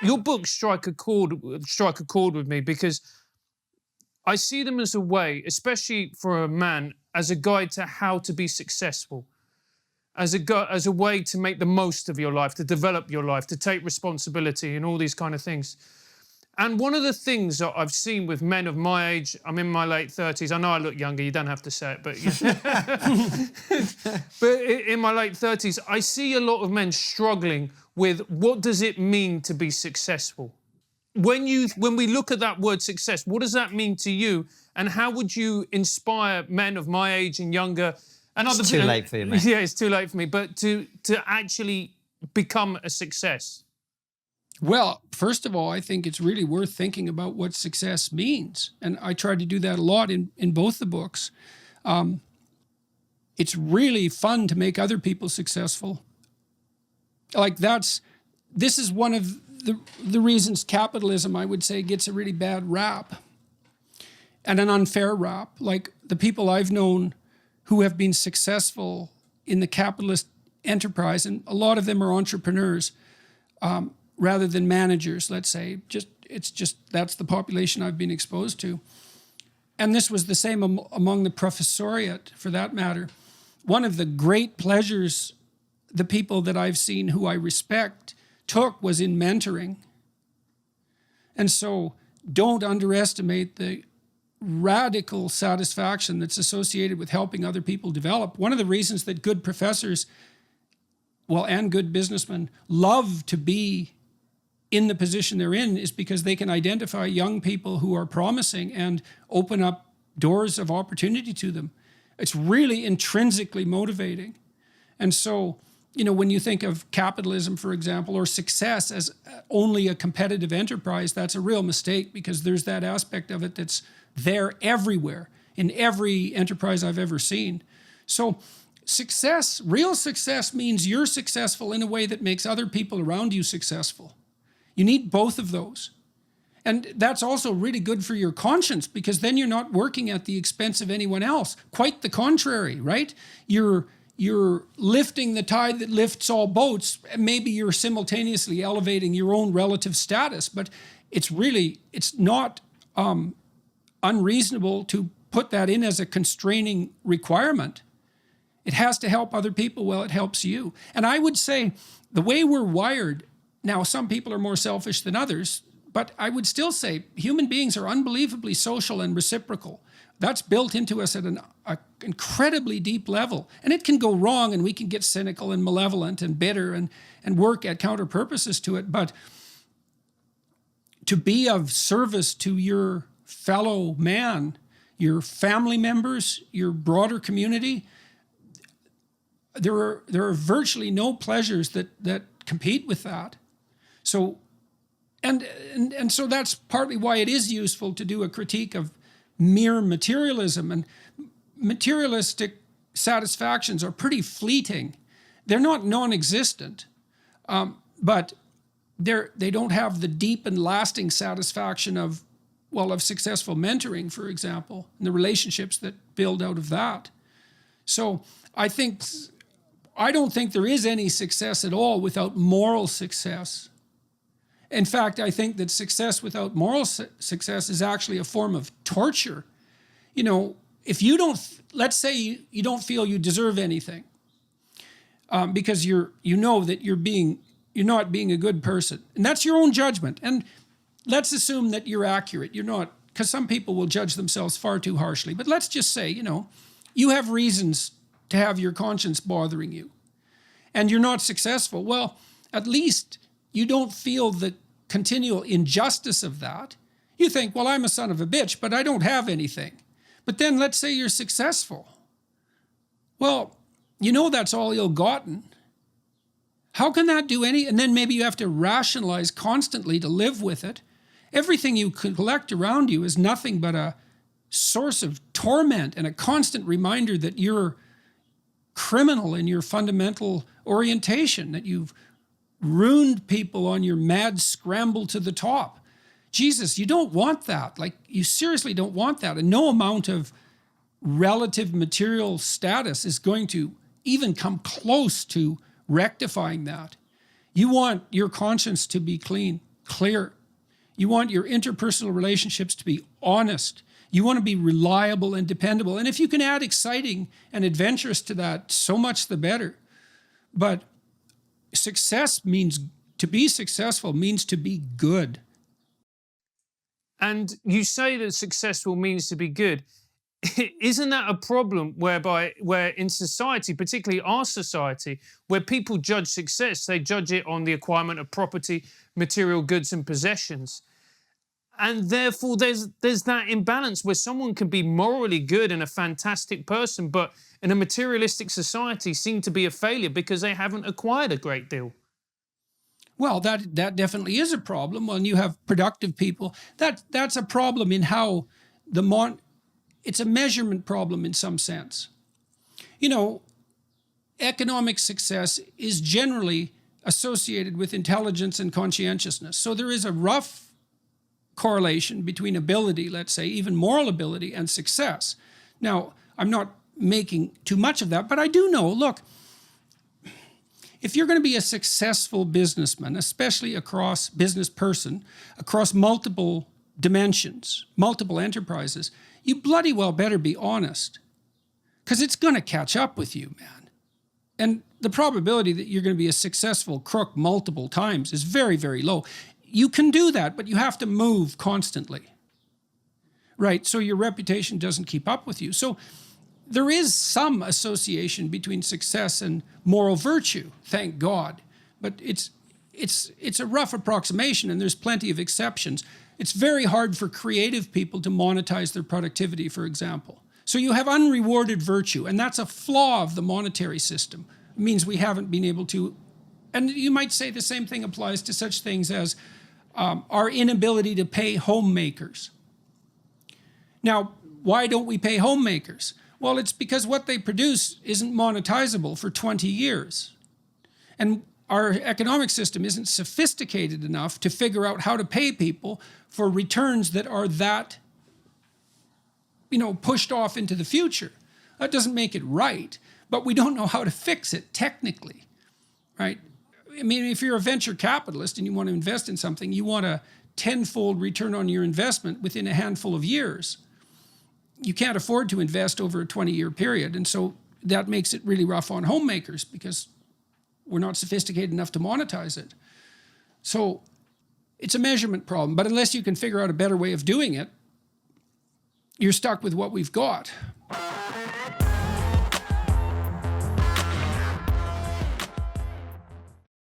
Your books strike a chord with me because I see them as a way, especially for a man, as a guide to how to be successful, as a way to make the most of your life, to develop your life, to take responsibility and all these kind of things. And one of the things that I've seen with men of my age, I'm in my late 30s, I know I look younger, you don't have to say it, but but in my late 30s, I see a lot of men struggling with what does it mean to be successful? When we look at that word success, what does that mean to you? And how would you inspire men of my age and younger and other people? It's too late for you, mate. Yeah, it's too late for me, but to actually become a success? Well, first of all, I think it's really worth thinking about what success means. And I try to do that a lot in both the books. It's really fun to make other people successful. Like this is one of the reasons capitalism, I would say, gets a really bad rap and an unfair rap. Like the people I've known who have been successful in the capitalist enterprise, and a lot of them are entrepreneurs, rather than managers, let's say. That's the population I've been exposed to. And this was the same among the professoriate, for that matter. One of the great pleasures the people that I've seen who I respect took was in mentoring. And so don't underestimate the radical satisfaction that's associated with helping other people develop. One of the reasons that good professors, and good businessmen love to be in the position they're in is because they can identify young people who are promising and open up doors of opportunity to them. It's really intrinsically motivating. And so, when you think of capitalism, for example, or success as only a competitive enterprise, that's a real mistake, because there's that aspect of it that's there everywhere, in every enterprise I've ever seen. So success, real success, means you're successful in a way that makes other people around you successful. You need both of those. And that's also really good for your conscience, because then you're not working at the expense of anyone else. Quite the contrary, right? You're lifting the tide that lifts all boats. Maybe you're simultaneously elevating your own relative status, but it's not unreasonable to put that in as a constraining requirement. It has to help other people while it helps you. And I would say the way we're wired, now some people are more selfish than others, but I would still say human beings are unbelievably social and reciprocal. That's built into us at an incredibly deep level. And it can go wrong, and we can get cynical and malevolent and bitter and work at counter purposes to it. But to be of service to your fellow man, your family members, your broader community, there are virtually no pleasures that compete with that. So, and so that's partly why it is useful to do a critique of mere materialism. And materialistic satisfactions are pretty fleeting. They're not non-existent, but they don't have the deep and lasting satisfaction of successful mentoring, for example, and the relationships that build out of that. So I don't think there is any success at all without moral success. In fact, I think that success without moral success is actually a form of torture. If you don't, let's say you don't feel you deserve anything, because you know that you're not being a good person, and that's your own judgment. And let's assume that you're accurate. You're not, because some people will judge themselves far too harshly. But let's just say, you have reasons to have your conscience bothering you, and you're not successful. Well, at least you don't feel the continual injustice of that. You think, well, I'm a son of a bitch, but I don't have anything. But then let's say you're successful. Well, that's all ill-gotten. How can that do any? And then maybe you have to rationalize constantly to live with it. Everything you collect around you is nothing but a source of torment and a constant reminder that you're criminal in your fundamental orientation, that you've ruined people on your mad scramble to the top. Jesus, you don't want that. Like, you seriously don't want that. And no amount of relative material status is going to even come close to rectifying that. You want your conscience to be clean, clear. You want your interpersonal relationships to be honest. You want to be reliable and dependable. And if you can add exciting and adventurous to that, so much the better. But success means, to be successful means to be good. And you say that successful means to be good. Isn't that a problem where in society, particularly our society, where people judge success, they judge it on the acquirement of property, material goods and possessions. And therefore there's that imbalance where someone can be morally good and a fantastic person, but in a materialistic society seem to be a failure because they haven't acquired a great deal. Well, that definitely is a problem when you have productive people. That's a problem in how it's a measurement problem in some sense. You know, economic success is generally associated with intelligence and conscientiousness. So there is a rough correlation between ability, let's say, even moral ability, and success. Now, I'm not making too much of that, but I do know, look, if you're going to be a successful businessman, especially across multiple dimensions, multiple enterprises, you bloody well better be honest, because it's going to catch up with you, man. And the probability that you're going to be a successful crook multiple times is very, very low. You can do that, but you have to move constantly, right? So your reputation doesn't keep up with you. So there is some association between success and moral virtue, thank God. But it's a rough approximation, and there's plenty of exceptions. It's very hard for creative people to monetize their productivity, for example. So you have unrewarded virtue, and that's a flaw of the monetary system. It means we haven't been able to, and you might say the same thing applies to such things as our inability to pay homemakers. Now, why don't we pay homemakers? Well, it's because what they produce isn't monetizable for 20 years. And our economic system isn't sophisticated enough to figure out how to pay people for returns that are that, pushed off into the future. That doesn't make it right, but we don't know how to fix it technically, right? I mean, if you're a venture capitalist and you want to invest in something, you want a tenfold return on your investment within a handful of years. You can't afford to invest over a 20-year period. And so that makes it really rough on homemakers because we're not sophisticated enough to monetize it. So it's a measurement problem. But unless you can figure out a better way of doing it, you're stuck with what we've got.